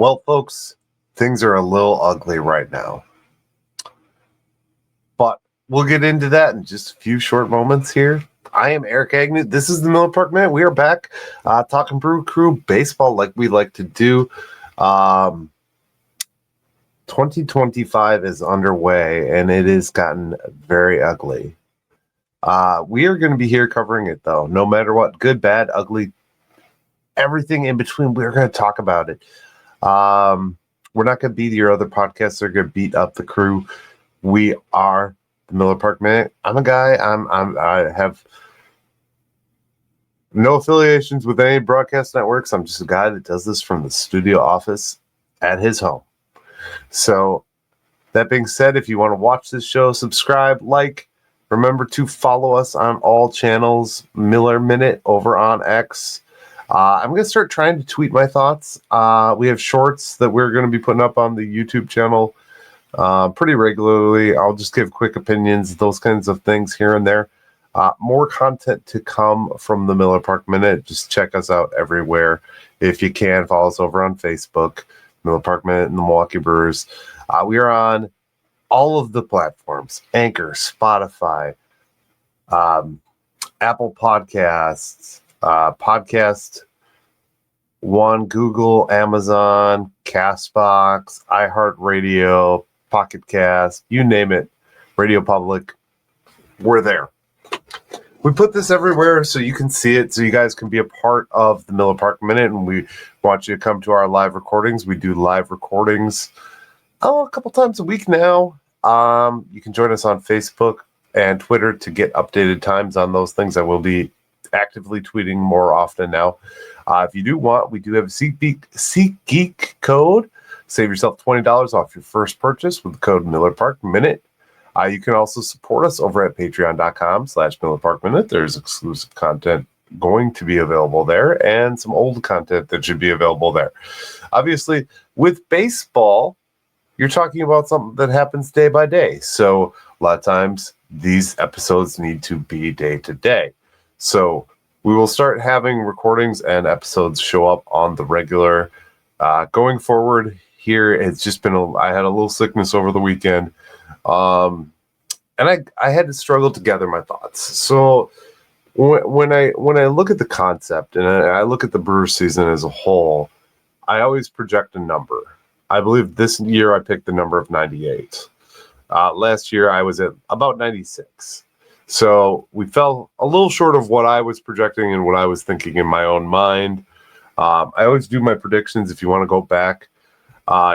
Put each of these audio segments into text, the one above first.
Well, folks, things are a little ugly right now. But we'll get into that in just a few short moments here. I am Eric Agnew. This is the Miller Park Minute. We are back talking Brew Crew baseball like we like to do. 2025 is underway, and it has gotten very ugly. We are going to be here covering it, though. No matter what, good, bad, ugly, everything in between, we're going to talk about it. We're not going to beat your other podcasts. They're going to beat up the crew. We are the Miller Park Minute. I'm a guy. I have no affiliations with any broadcast networks. I'm just a guy that does this from the studio office at his home. So that being said, if you want to watch this show, subscribe, like, remember to follow us on all channels, Miller Minute over on X. I'm going to start trying to tweet my thoughts. We have shorts that we're going to be putting up on the YouTube channel pretty regularly. I'll just give quick opinions, those kinds of things here and there. More content to come from the Miller Park Minute. Just check us out everywhere. If you can, follow us over on Facebook, Miller Park Minute and the Milwaukee Brewers. We are on all of the platforms, Anchor, Spotify, Apple Podcasts, Podcast One, Google, Amazon, Castbox, iHeartRadio, Pocket Cast, you name it, Radio Public, we're there. We put this everywhere so you can see it, so you guys can be a part of the Miller Park Minute, and we want you to come to our live recordings. We do live recordings a couple times a week now. You can join us on Facebook and Twitter to get updated times on those things. I will be actively tweeting more often now. If you do want, we do have a SeatGeek code. Save yourself $20 off your first purchase with the code Miller Park Minute. You can also support us over at patreon.com/Miller Park Minute. There's exclusive content going to be available there and some old content that should be available there. Obviously, with baseball, you're talking about something that happens day by day. So a lot of times these episodes need to be day to day. So we will start having recordings and episodes show up on the regular. Going forward here, it's just been I had a little sickness over the weekend. And I had to struggle to gather my thoughts. So when I look at the concept and I look at the Brewers season as a whole, I always project a number. I believe this year I picked the number of 98. Last year I was at about 96. So we fell a little short of what I was projecting and what I was thinking in my own mind. I always do my predictions. If you want to go back,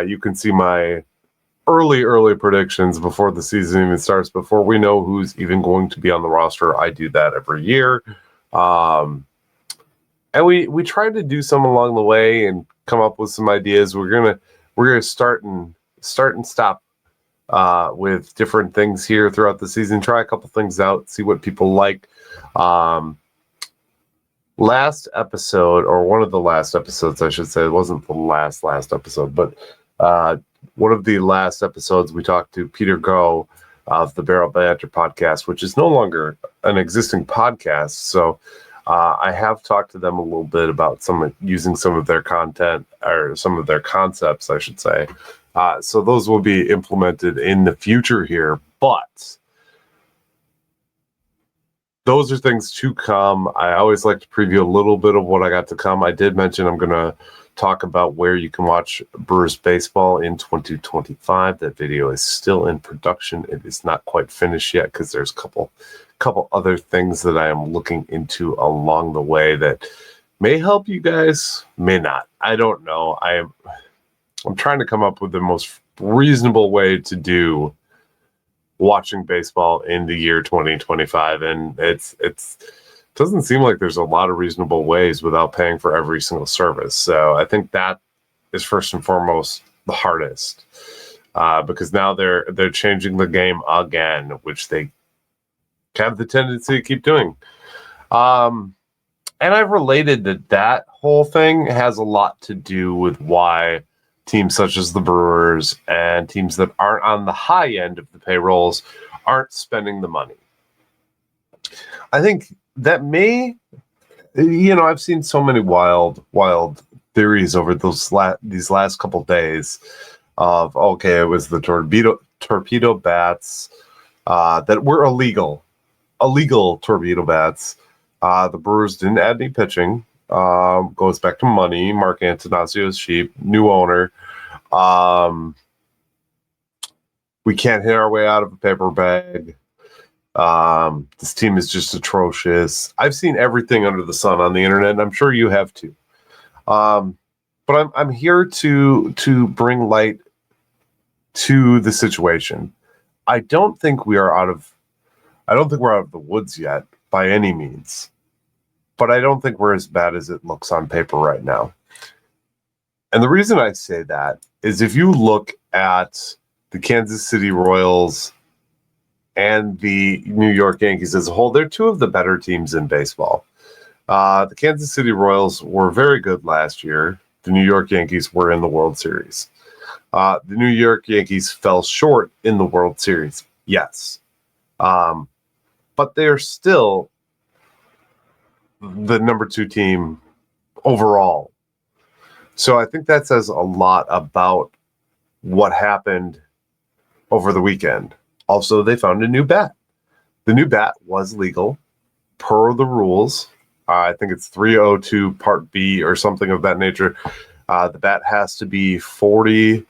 you can see my early predictions before the season even starts, before we know who's even going to be on the roster. I do that every year. And we tried to do some along the way and come up with some ideas. We're gonna start and stop with different things here throughout the season. Try a couple things out, see what people like. Last episode, or one of the last episodes, I should say, it wasn't the last episode, but one of the last episodes, we talked to Peter Go of the Barrel Banter podcast, which is no longer an existing podcast. So I have talked to them a little bit about using some of their content, or some of their concepts, I should say. So those will be implemented in the future here, but those are things to come. I always like to preview a little bit of what I got to come. I did mention I'm going to talk about where you can watch Brewers baseball in 2025. That video is still in production. It is not quite finished yet because there's a couple other things that I am looking into along the way that may help you guys, may not. I don't know. I'm trying to come up with the most reasonable way to do watching baseball in the year 2025, and it doesn't seem like there's a lot of reasonable ways without paying for every single service. So I think that is first and foremost the hardest, because now they're changing the game again, which they have the tendency to keep doing. And I've related that whole thing has a lot to do with why teams such as the Brewers and teams that aren't on the high end of the payrolls aren't spending the money. I think that may, I've seen so many wild theories over these last couple days of, okay, it was the torpedo bats that were illegal torpedo bats. The Brewers didn't add any pitching. Goes back to money. Mark Antonisio's cheap. New owner. We can't hit our way out of a paper bag. This team is just atrocious. I've seen everything under the sun on the internet, and I'm sure you have too. But I'm here to bring light to the situation. I don't think we're out of the woods yet by any means. But I don't think we're as bad as it looks on paper right now. And the reason I say that is if you look at the Kansas City Royals and the New York Yankees as a whole, they're two of the better teams in baseball. The Kansas City Royals were very good last year. The New York Yankees were in the World Series. The New York Yankees fell short in the World Series, yes. But they're still the number 2 team overall. So I think that says a lot about what happened over the weekend. Also, they found a new bat. The new bat was legal per the rules. I think it's 302 Part B or something of that nature. The bat has to be 40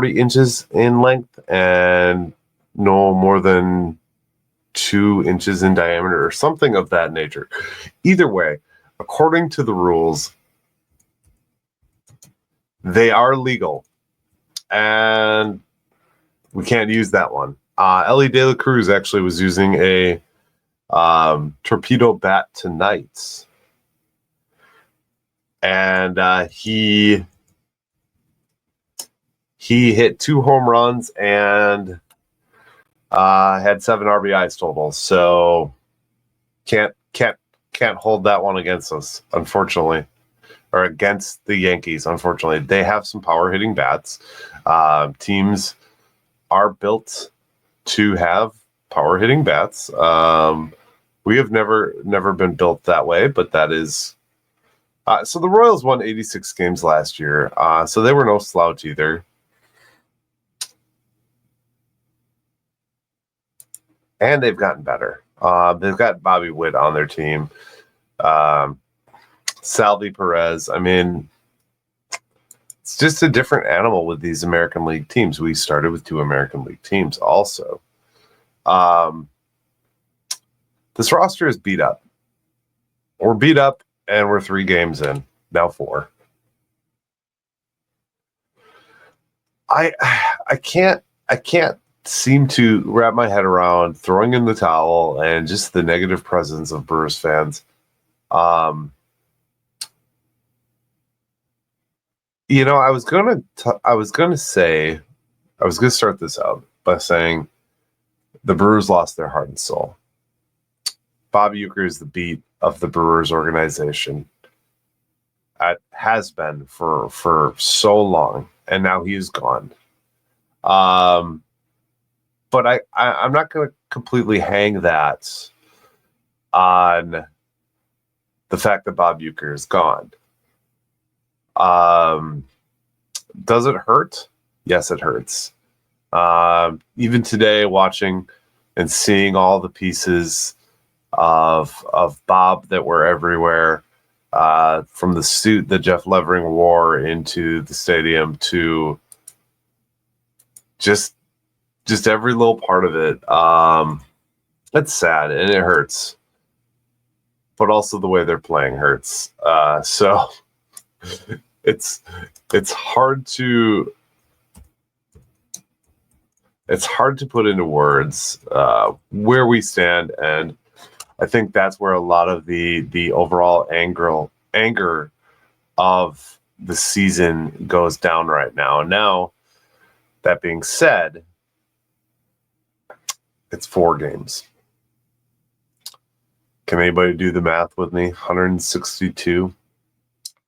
inches in length and no more than 2 inches in diameter or something of that nature. Either way, according to the rules, they are legal. And we can't use that one. Ellie De La Cruz actually was using a torpedo bat tonight. And he hit 2 home runs and had 7 RBIs total. So can't hold that one against us, unfortunately. Or against the Yankees, unfortunately. They have some power hitting bats. Teams are built to have power hitting bats. We have never been built that way, but that is so the Royals won 86 games last year. So they were no slouch either. And they've gotten better. They've got Bobby Witt on their team. Salvi Perez. I mean, it's just a different animal with these American League teams. We started with 2 American League teams also. This roster is beat up. We're beat up, and we're 3 games in. Now 4. I can't seem to wrap my head around throwing in the towel and just the negative presence of Brewers fans. You know, I was gonna start this out by saying the Brewers lost their heart and soul. Bob Uecker is the beat of the Brewers organization. It has been for so long, and now he is gone. But I'm not going to completely hang that on the fact that Bob Uecker is gone. Does it hurt? Yes, it hurts. Even today, watching and seeing all the pieces of Bob that were everywhere, from the suit that Jeff Levering wore into the stadium to just every little part of it. It's sad and it hurts, but also the way they're playing hurts. So it's hard to put into words where we stand, and I think that's where a lot of the overall anger of the season goes down right now. Now, that being said, it's 4 games. Can anybody do the math with me? 162.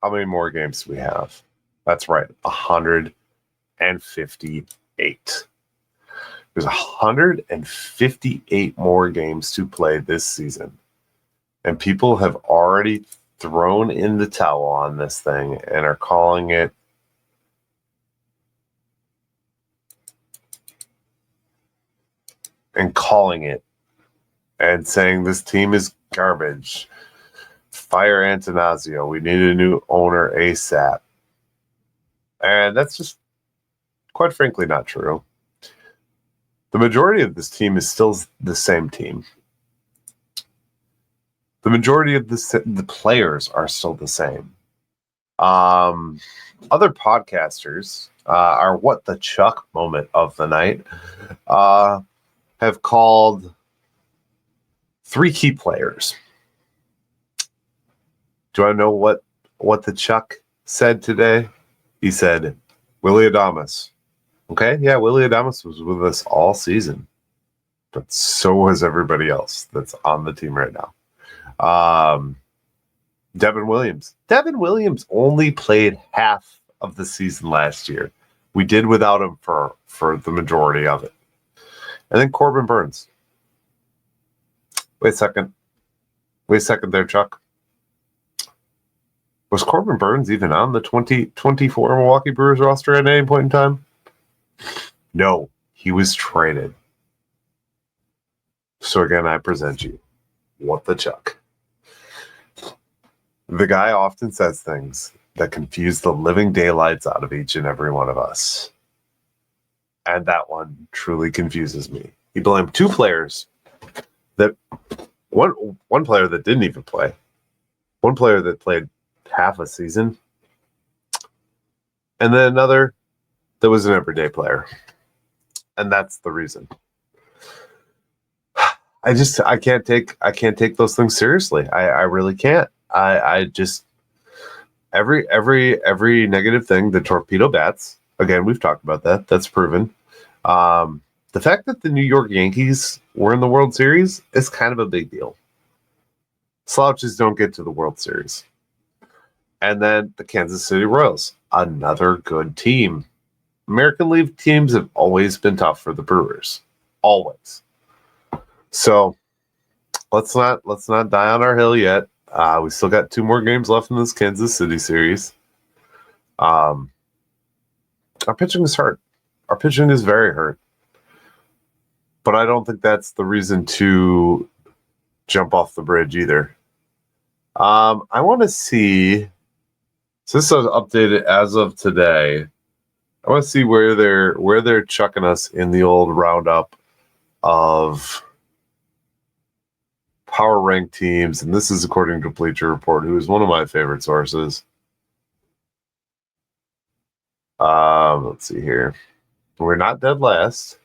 How many more games do we have? That's right, 158. There's 158 more games to play this season. And people have already thrown in the towel on this thing and are calling it and saying this team is garbage. Fire Antanasio. We need a new owner ASAP. And that's just, quite frankly, not true. The majority of this team is still the same team. The majority of the players are still the same. Other podcasters, our What the Chuck moment of the night, have called 3 key players. Do I know what the Chuck said today? He said, Willy Adames. Okay, yeah, Willy Adames was with us all season. But so was everybody else that's on the team right now. Devin Williams. Devin Williams only played half of the season last year. We did without him for the majority of it. And then Corbin Burns. Wait a second there, Chuck. Was Corbin Burns even on the 2024 Milwaukee Brewers roster at any point in time? No, he was traded. So again, I present you What the Chuck. The guy often says things that confuse the living daylights out of each and every one of us. And that one truly confuses me. He blamed 2 players that one player that didn't even play. One player that played half a season. And then another that was an everyday player. And that's the reason. I can't take those things seriously. I really can't. I just every negative thing, the torpedo bats. Again, we've talked about that. That's proven. The fact that the New York Yankees were in the World Series is kind of a big deal. Slouches don't get to the World Series. And then the Kansas City Royals, another good team. American League teams have always been tough for the Brewers. Always. So let's not die on our hill yet. We still got 2 more games left in this Kansas City series. Our pitching is hurt. Our pitching is very hurt. But I don't think that's the reason to jump off the bridge either. I want to see. So this is updated as of today. I want to see where they're chucking us in the old roundup of power rank teams, and this is according to Bleacher Report, who is one of my favorite sources. Let's see here. We're not dead last.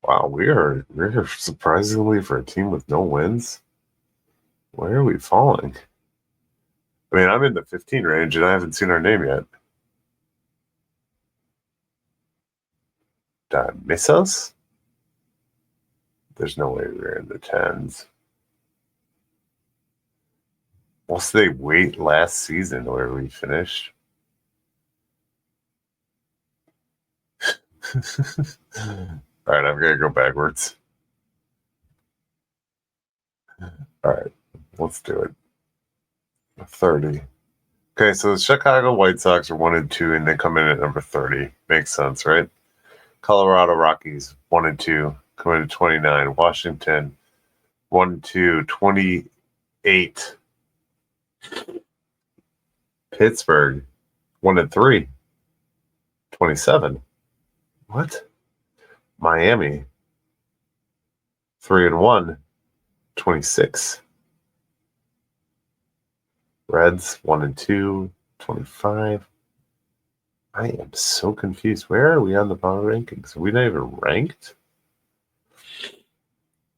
Wow, we're surprisingly, for a team with no wins, where are we falling? I mean, I'm in the 15 range and I haven't seen our name yet. Did I miss us? There's no way we're in the 10s. Must they wait last season where we finished? All right, I'm going to go backwards. All right, let's do it. 30. Okay, so the Chicago White Sox are 1 and 2, and they come in at number 30. Makes sense, right? Colorado Rockies 1 and 2, come in at 29. Washington 1 and 2, 28. Pittsburgh 1 and 3, 27. What? Miami 3 and 1, 26. Reds 1 and 2, 25. I am so confused. Where are we on the power rankings? Are we not even ranked?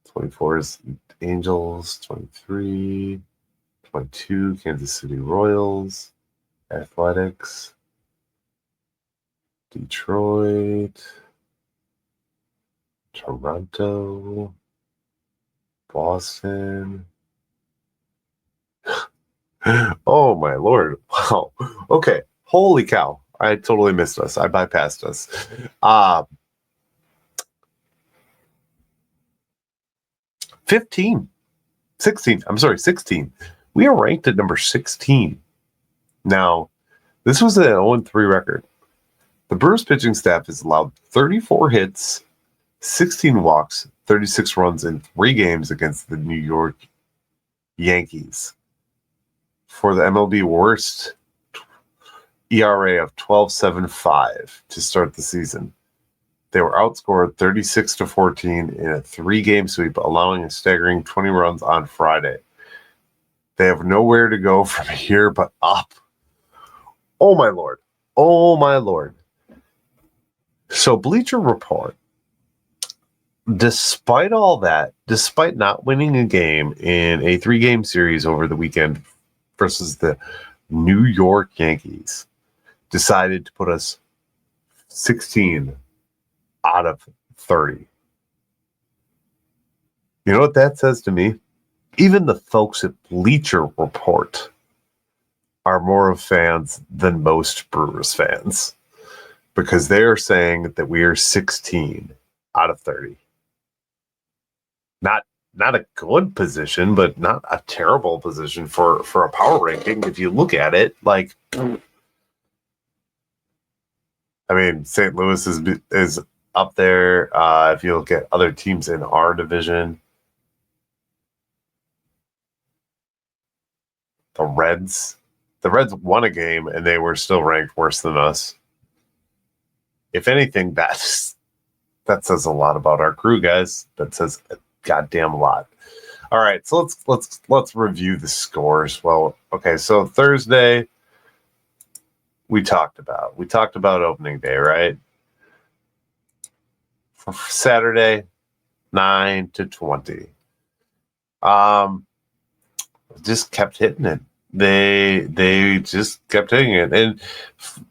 24 is Angels, 23, 22, Kansas City Royals, Athletics, Detroit, Toronto, Boston. Oh my Lord. Wow. Okay. Holy cow. I totally missed us. I bypassed us. 15. 16. I'm sorry, 16. We are ranked at number 16. Now, this was an 0-3 record. The Brewers pitching staff has allowed 34 hits, 16 walks, 36 runs in 3 games against the New York Yankees. For the MLB worst ERA of 12.75 to start the season. They were outscored 36-14 in a 3-game sweep, allowing a staggering 20 runs on Friday. They have nowhere to go from here but up. Oh, my Lord. Oh, my Lord. So Bleacher Report, despite all that, despite not winning a game in a 3-game series over the weekend versus the New York Yankees, decided to put us 16 out of 30. You know what that says to me? Even the folks at Bleacher Report are more of fans than most Brewers fans, because they're saying that we are 16 out of 30. Not a good position, but not a terrible position for a power ranking. If you look at it, like, I mean, St. Louis is up there. If you look at other teams in our division, the Reds won a game and they were still ranked worse than us. If anything, that says a lot about our crew, guys. That says a goddamn lot. All right, so let's review the scores. Well, okay, so Thursday we talked about opening day, right? For Saturday, 9-20. Just kept hitting it. They just kept hitting it. And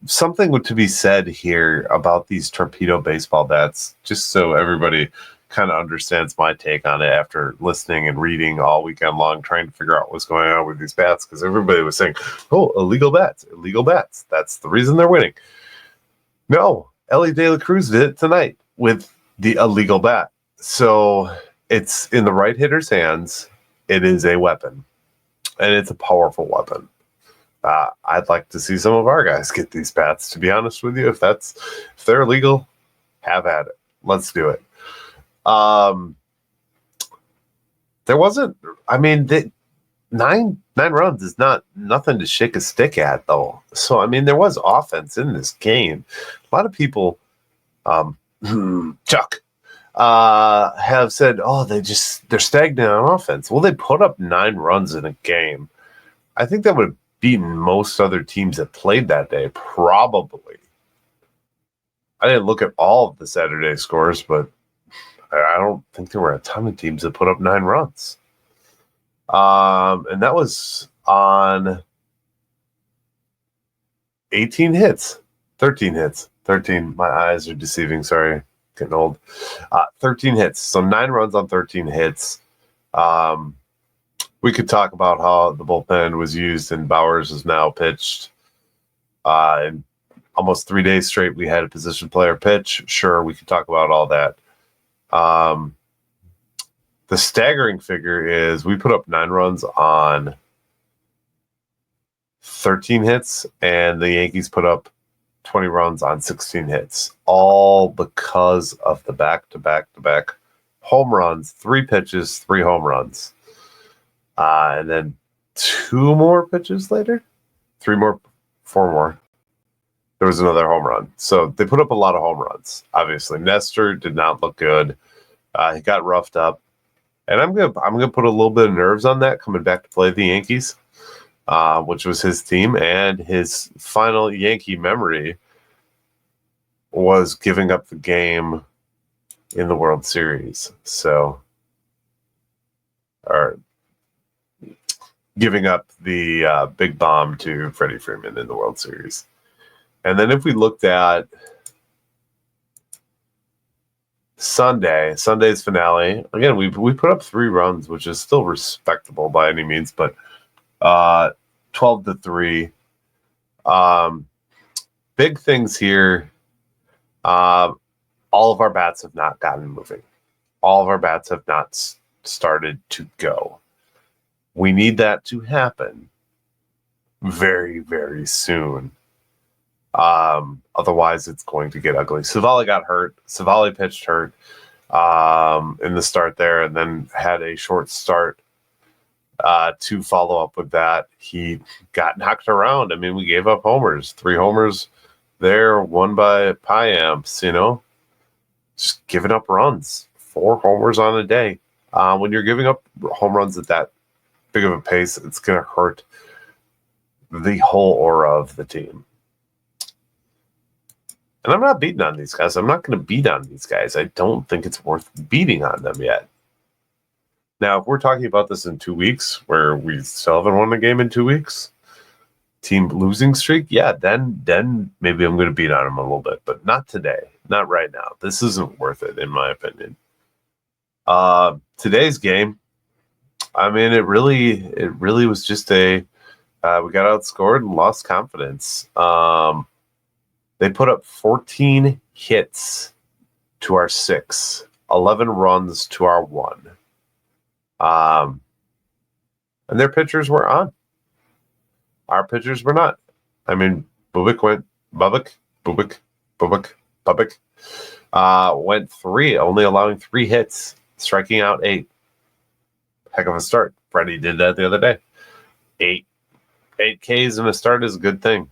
something to be said here about these torpedo baseball bats, just so everybody kind of understands my take on it after listening and reading all weekend long, trying to figure out what's going on with these bats, because everybody was saying, oh, illegal bats. That's the reason they're winning. No, Ellie De La Cruz did it tonight with the illegal bat. So it's in the right hitter's hands. It is a weapon, and it's a powerful weapon. I'd like to see some of our guys get these bats, to be honest with you. If they're illegal, have at it. Let's do it. There wasn't, I mean, nine runs is nothing to shake a stick at, though. So, I mean, there was offense in this game. A lot of people, Chuck, have said, oh, they're stagnant on offense. Well, they put up 9 runs in a game. I think that would have beaten most other teams that played that day, probably. I didn't look at all of the Saturday scores, but I don't think there were a ton of teams that put up 9 runs. And that was on 18 hits. 13 hits. 13. My eyes are deceiving. Sorry. Getting old. 13 hits. So 9 runs on 13 hits. We could talk about how the bullpen was used and Bowers is now pitched. In almost 3 days straight, we had a position player pitch. Sure, we could talk about all that. The staggering figure is we put up 9 runs on 13 hits, and the Yankees put up 20 runs on 16 hits, all because of the back-to-back home runs, 3 pitches, 3 home runs. And then 2 more pitches later, 3 more, 4 more. There was another home run. So they put up a lot of home runs. Obviously, Nestor did not look good. He got roughed up, and I'm gonna put a little bit of nerves on that coming back to play the Yankees, which was his team, and his final Yankee memory was giving up the game in the World Series. So, or giving up the big bomb to Freddie Freeman in the World Series. And then if we looked at Sunday's finale, again, we put up 3 runs, which is still respectable by any means, but 12-3. big things here. All of our bats have not gotten moving. All of our bats have not started to go. We need that to happen very, very soon. Otherwise, it's going to get ugly. Savali got hurt. Savali pitched hurt in the start there, and then had a short start to follow up with that. He got knocked around. I mean, we gave up homers. 3 homers there, 1 by Piamps, just giving up runs. 4 homers on a day. When you're giving up home runs at that big of a pace, it's going to hurt the whole aura of the team. And I'm not beating on these guys. I'm not going to beat on these guys. I don't think it's worth beating on them yet. Now, if we're talking about this in 2 weeks, where we still haven't won a game in 2 weeks, team losing streak, yeah, then maybe I'm going to beat on them a little bit, but not today, not right now. This isn't worth it, in my opinion. Today's game, I mean, it really was just we got outscored and lost confidence. They put up 14 hits to our 6, 11 runs to our 1. And their pitchers were on. Our pitchers were not. I mean, Bubik went 3, only allowing 3 hits, striking out 8. Heck of a start. Freddie did that the other day. 8 Ks in a start is a good thing.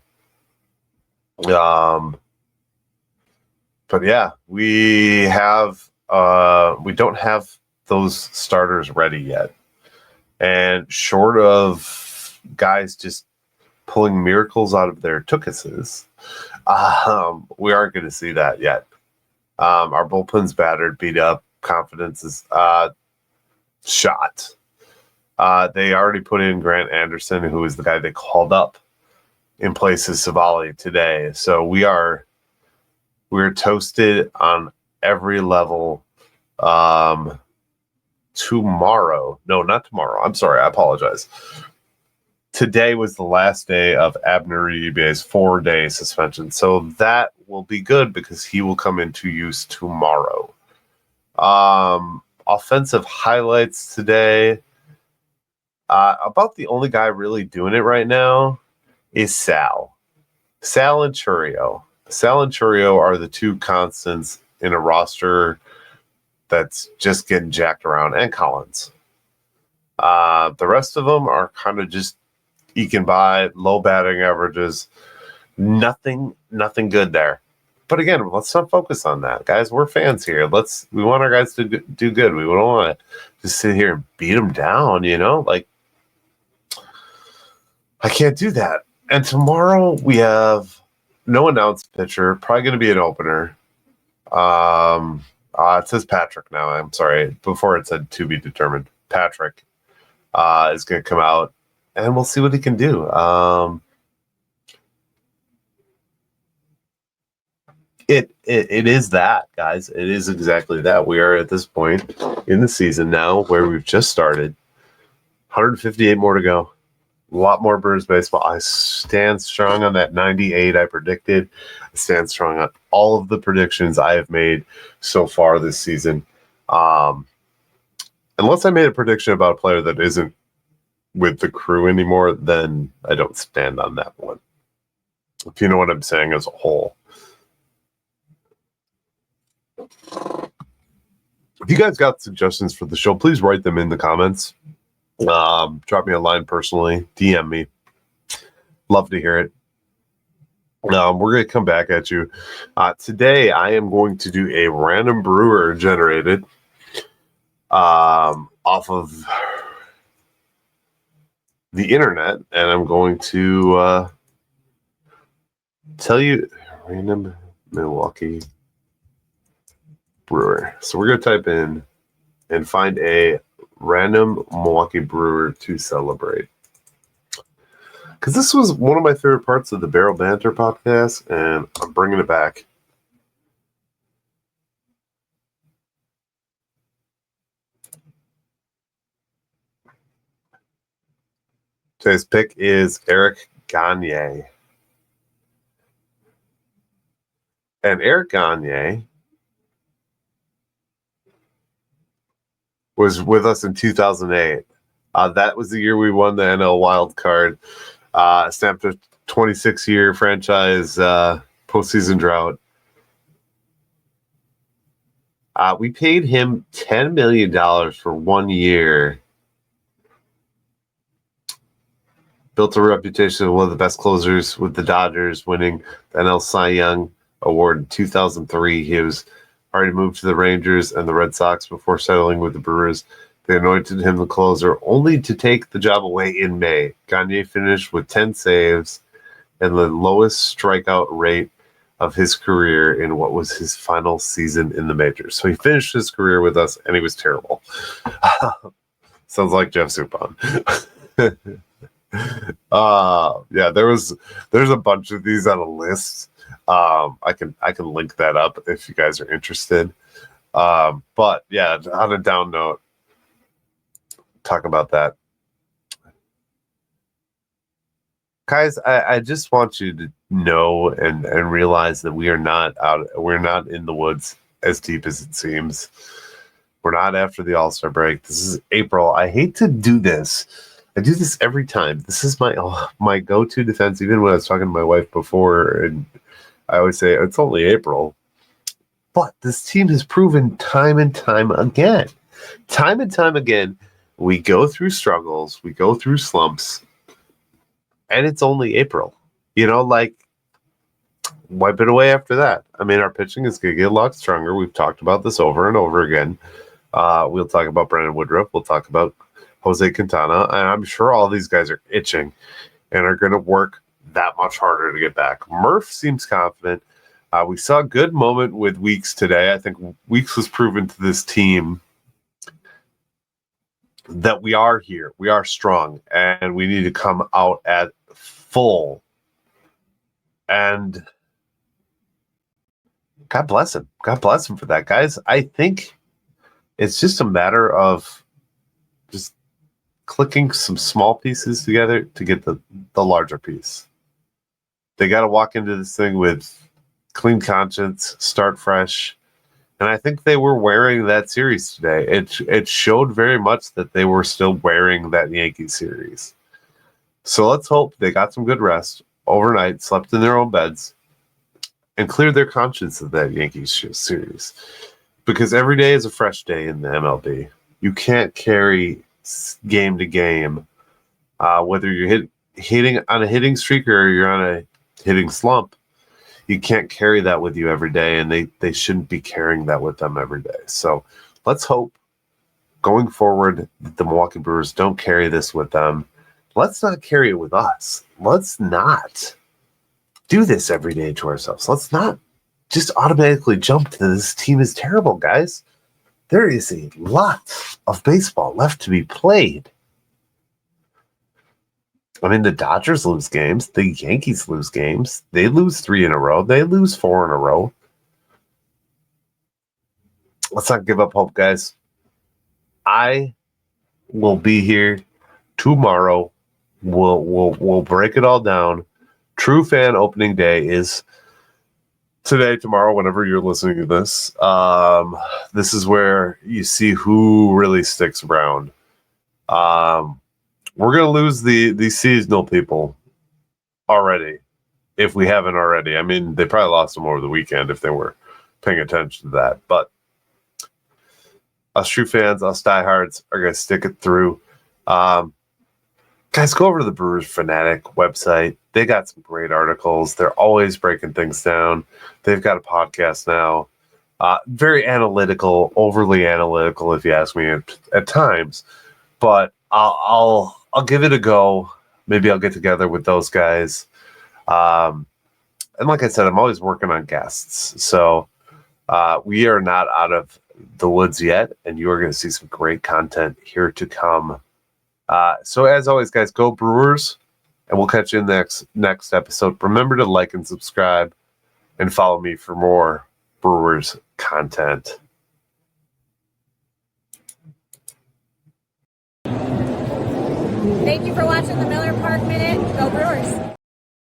But yeah, we don't have those starters ready yet. And short of guys just pulling miracles out of their tuchuses, we aren't going to see that yet. Our bullpen's battered, beat up, confidence is shot. They already put in Grant Anderson, who is the guy they called up in place of Savali today. So we're toasted on every level. Tomorrow. No, not tomorrow. I'm sorry. I apologize. Today was the last day of Abner Uribe's 4-day suspension. So that will be good because he will come into use tomorrow. Offensive highlights today. About the only guy really doing it right now is Sal. Sal and Churio. Sal and Churio are the 2 constants in a roster that's just getting jacked around, and Collins. The rest of them are kind of just eking by, low batting averages. Nothing good there. But again, let's not focus on that, guys. We're fans here. We want our guys to do good. We don't want to just sit here and beat them down, Like, I can't do that. And tomorrow we have no announced pitcher. Probably going to be an opener. It says Patrick now. I'm sorry. Before it said to be determined. Patrick is going to come out, and we'll see what he can do. It is that, guys. It is exactly that. We are at this point in the season now where we've just started. 158 more to go. A lot more Brewers baseball. I stand strong on that 98 I predicted. I stand strong on all of the predictions I have made so far this season. Unless I made a prediction about a player that isn't with the crew anymore, then I don't stand on that one. If you know what I'm saying as a whole. If you guys got suggestions for the show, please write them in the comments. Drop me a line personally, DM me. Love to hear it. We're going to come back at you. Today, I am going to do a random brewer generated off of the internet, and I'm going to tell you random Milwaukee Brewer. So we're going to type in and find a random Milwaukee Brewer to celebrate. Because this was one of my favorite parts of the Barrel Banter podcast, and I'm bringing it back. Today's pick is Eric Gagne. And Eric Gagne was with us in 2008. That was the year we won the NL wild card. Stamped a 26-year franchise postseason drought. We paid him $10 million for 1 year. Built a reputation as one of the best closers with the Dodgers, winning the NL Cy Young Award in 2003. He was already moved to the Rangers and the Red Sox before settling with the Brewers. They anointed him the closer, only to take the job away in May. Gagne finished with 10 saves and the lowest strikeout rate of his career in what was his final season in the majors. So he finished his career with us, and he was terrible. Sounds like Jeff Suppan. Yeah, there's a bunch of these on a list. I can link that up if you guys are interested. But yeah, on a down note, talk about that. Guys, I just want you to know and realize that we're not in the woods as deep as it seems. We're not after the All-Star break. This is April. I hate to do this. I do this every time. This is my go-to defense, even when I was talking to my wife before, and I always say it's only April. But this team has proven time and time again, we go through struggles, we go through slumps, and it's only April. Like, wipe it away after that. I mean, our pitching is going to get a lot stronger. We've talked about this over and over again. We'll talk about Brandon Woodruff. We'll talk about Jose Quintana. And I'm sure all these guys are itching and are going to work that much harder to get back. Murph seems confident. We saw a good moment with Weeks today. I think Weeks was proven to this team that we are here. We are strong, and we need to come out at full. And God bless him. God bless him for that, guys. I think it's just a matter of just clicking some small pieces together to get the larger piece. They got to walk into this thing with clean conscience, start fresh. And I think they were wearing that series today. It showed very much that they were still wearing that Yankees series. So let's hope they got some good rest overnight, slept in their own beds, and cleared their conscience of that Yankees series. Because every day is a fresh day in the MLB. You can't carry game to game, whether you're hitting on a hitting streak or you're on a hitting slump. You can't carry that with you every day, and they shouldn't be carrying that with them every day. So let's hope going forward that the Milwaukee Brewers don't carry this with them. Let's not carry it with us. Let's not do this every day to ourselves. Let's not just automatically jump to this team is terrible, guys. There is a lot of baseball left to be played. I mean, the Dodgers lose games. The Yankees lose games. They lose 3 in a row. They lose 4 in a row. Let's not give up hope, guys. I will be here tomorrow. We'll break it all down. True Fan opening day is today, tomorrow, whenever you're listening to this. This is where you see who really sticks around. We're going to lose the seasonal people already, if we haven't already. I mean, they probably lost them over the weekend if they were paying attention to that. But us true fans, us diehards are going to stick it through. Guys, go over to the Brewers Fanatic website. They got some great articles. They're always breaking things down. They've got a podcast now. Very analytical, overly analytical, if you ask me at times. But I'll give it a go. Maybe I'll get together with those guys. And like I said, I'm always working on guests. So we are not out of the woods yet, and you are going to see some great content here to come. So as always, guys, go Brewers, and we'll catch you in the next episode. Remember to like and subscribe and follow me for more Brewers content. Thank you for watching the Miller Park Minute. Go Brewers.